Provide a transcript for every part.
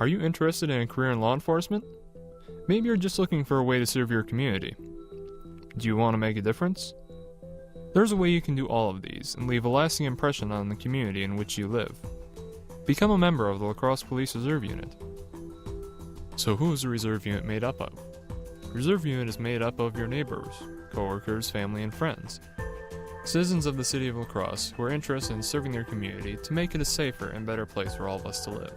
Are you interested in a career in law enforcement? Maybe you're just looking for a way to serve your community. Do you want to make a difference? There's a way you can do all of these and leave a lasting impression on the community in which you live. Become a member of the La Crosse Police Reserve Unit. So who is the Reserve Unit made up of? The Reserve Unit is made up of your neighbors, coworkers, family, and friends. Citizens of the city of La Crosse who are interested in serving their community to make it a safer and better place for all of us to live.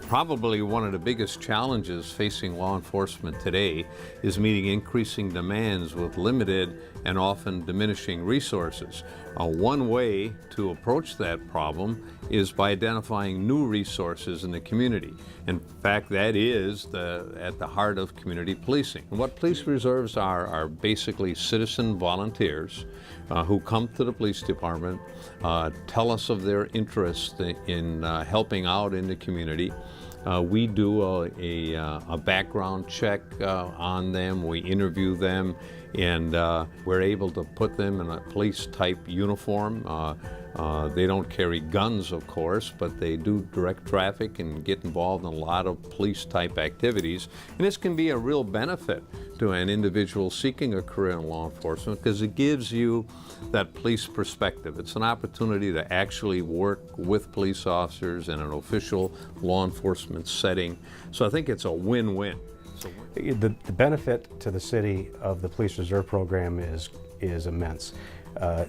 Probably one of the biggest challenges facing law enforcement today is meeting increasing demands with limited and often diminishing resources. One way to approach that problem is by identifying new resources in the community. In fact, that is at the heart of community policing. And what police reserves are basically citizen volunteers who come to the police department, tell us of their interest in helping out in the community. We do a background check on them, we interview them, and we're able to put them in a police-type uniform. They don't carry guns, of course, but they do direct traffic and get involved in a lot of police-type activities. And this can be a real benefit to an individual seeking a career in law enforcement because it gives you that police perspective. It's an opportunity to actually work with police officers in an official law enforcement setting. So I think it's a win-win. The benefit to the city of the Police Reserve Program is immense.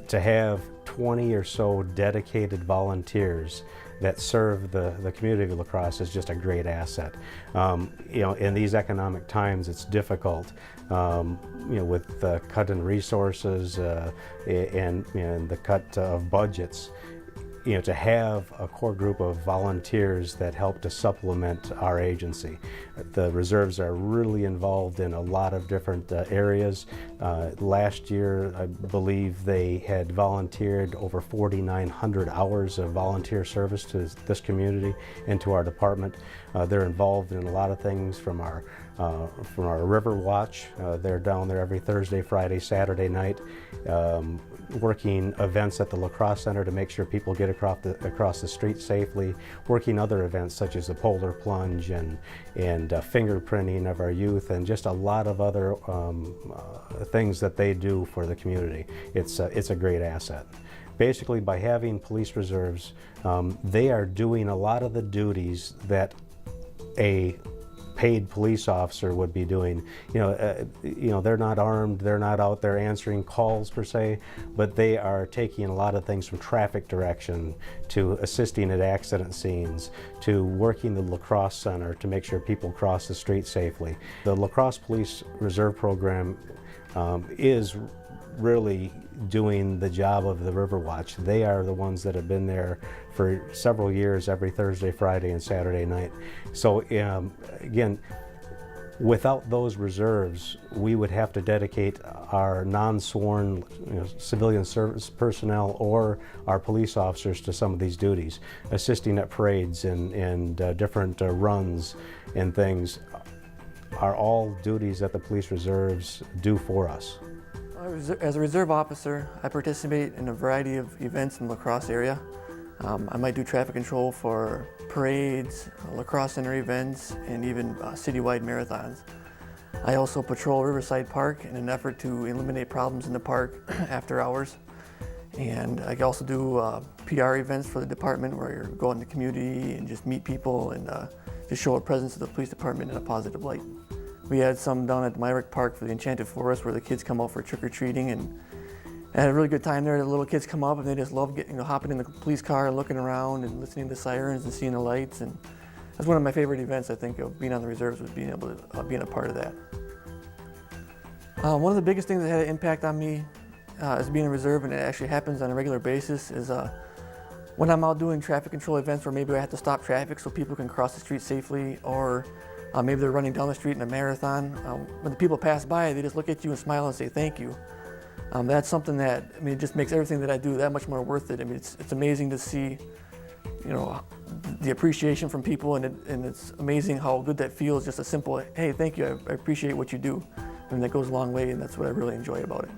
To have 20 or so dedicated volunteers that serve the community of La Crosse is just a great asset. In these economic times, it's difficult. With the cut in resources and the cut of budgets. To have a core group of volunteers that help to supplement our agency. The reserves are really involved in a lot of different areas. Last year, I believe they had volunteered over 4,900 hours of volunteer service to this community and to our department. They're involved in a lot of things from our River Watch. They're down there every Thursday, Friday, Saturday night, working events at the La Crosse Center to make sure people get across the street safely, working other events such as the polar plunge and fingerprinting of our youth, and just a lot of other things that they do for the community. It's a great asset. Basically, by having police reserves, they are doing a lot of the duties that a paid police officer would be doing. They're not armed, they're not out there answering calls per se, but they are taking a lot of things from traffic direction to assisting at accident scenes to working the La Crosse Center to make sure people cross the street safely. The La Crosse Police Reserve Program is really doing the job of the River Watch. They are the ones that have been there for several years, every Thursday, Friday, and Saturday night. So again, without those reserves, we would have to dedicate our non-sworn civilian service personnel or our police officers to some of these duties. Assisting at parades and different runs and things are all duties that the police reserves do for us. As a reserve officer, I participate in a variety of events in the La Crosse area. I might do traffic control for parades, La Crosse Center events, and even citywide marathons. I also patrol Riverside Park in an effort to eliminate problems in the park after hours. And I also do PR events for the department where you go in the community and just meet people and just show a presence of the police department in a positive light. We had some down at Myrick Park for the Enchanted Forest where the kids come out for trick-or-treating, and I had a really good time there. The little kids come up and they just love hopping in the police car and looking around and listening to sirens and seeing the lights. And that's one of my favorite events, I think, of being on the reserves, was being able to being a part of that. One of the biggest things that had an impact on me as being a reserve, and it actually happens on a regular basis, is when I'm out doing traffic control events where maybe I have to stop traffic so people can cross the street safely, or maybe they're running down the street in a marathon. When the people pass by, they just look at you and smile and say thank you. That's something that, it just makes everything that I do that much more worth it. It's amazing to see, the appreciation from people, and it's amazing how good that feels, just a simple, hey, thank you, I appreciate what you do. And that goes a long way, and that's what I really enjoy about it.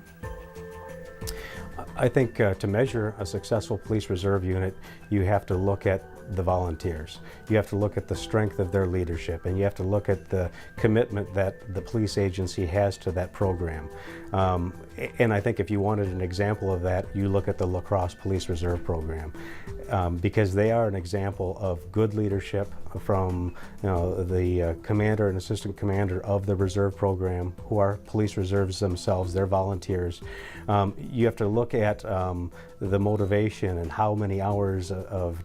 I think to measure a successful police reserve unit, you have to look at the volunteers. You have to look at the strength of their leadership, and you have to look at the commitment that the police agency has to that program. And I think if you wanted an example of that, you look at the La Crosse Police Reserve Program, because they are an example of good leadership from the commander and assistant commander of the reserve program, who are police reserves themselves. They're volunteers. You have to look at the motivation and how many hours of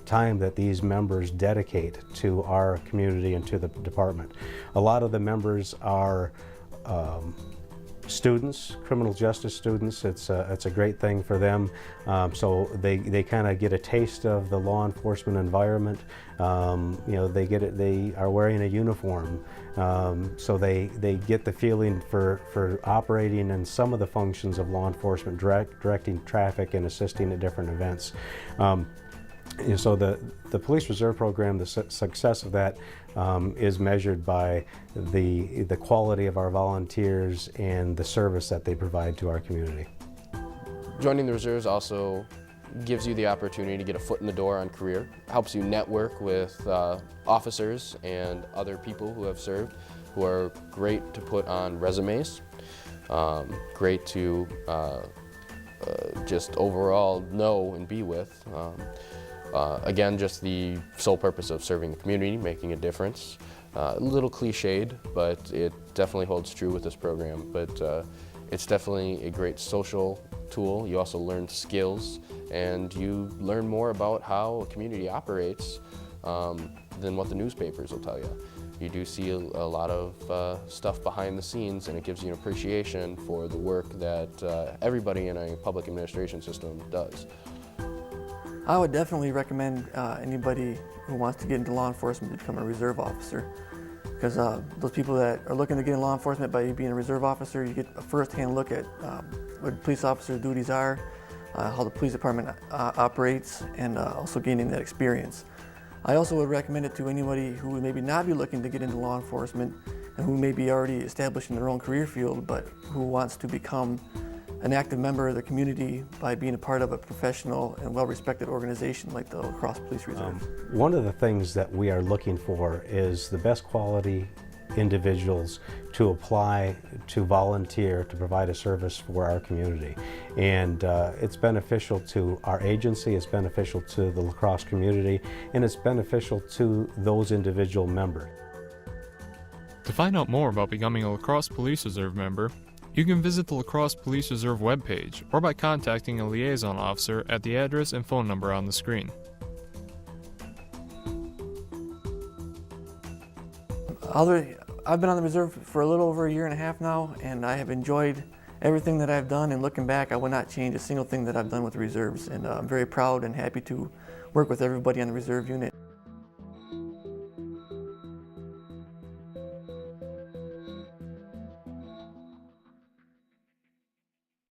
time that these members dedicate to our community and to the department. A lot of the members are students, criminal justice students. It's a great thing for them. So they kind of get a taste of the law enforcement environment. They are wearing a uniform, so they get the feeling for operating in some of the functions of law enforcement, directing traffic and assisting at different events. So the Police Reserve Program, the success of that is measured by the quality of our volunteers and the service that they provide to our community. Joining the reserves also gives you the opportunity to get a foot in the door on career, helps you network with officers and other people who have served, who are great to put on resumes, great to just overall know and be with. Again, just the sole purpose of serving the community, making a difference. A little cliched, but it definitely holds true with this program. But it's definitely a great social tool. You also learn skills, and you learn more about how a community operates than what the newspapers will tell you. You do see a lot of stuff behind the scenes, and it gives you an appreciation for the work that everybody in a public administration system does. I would definitely recommend anybody who wants to get into law enforcement to become a reserve officer, because those people that are looking to get in law enforcement by being a reserve officer, you get a first-hand look at what police officers' duties are, how the police department operates, and also gaining that experience. I also would recommend it to anybody who would maybe not be looking to get into law enforcement and who may be already established in their own career field, but who wants to become an active member of the community by being a part of a professional and well-respected organization like the La Crosse Police Reserve. One of the things that we are looking for is the best quality individuals to apply to volunteer to provide a service for our community. And it's beneficial to our agency, it's beneficial to the La Crosse community, and it's beneficial to those individual members. To find out more about becoming a La Crosse Police Reserve member, you can visit the La Crosse Police Reserve webpage or by contacting a liaison officer at the address and phone number on the screen. I've been on the reserve for a little over a year and a half now, and I have enjoyed everything that I've done, and looking back, I would not change a single thing that I've done with the reserves, and I'm very proud and happy to work with everybody on the reserve unit.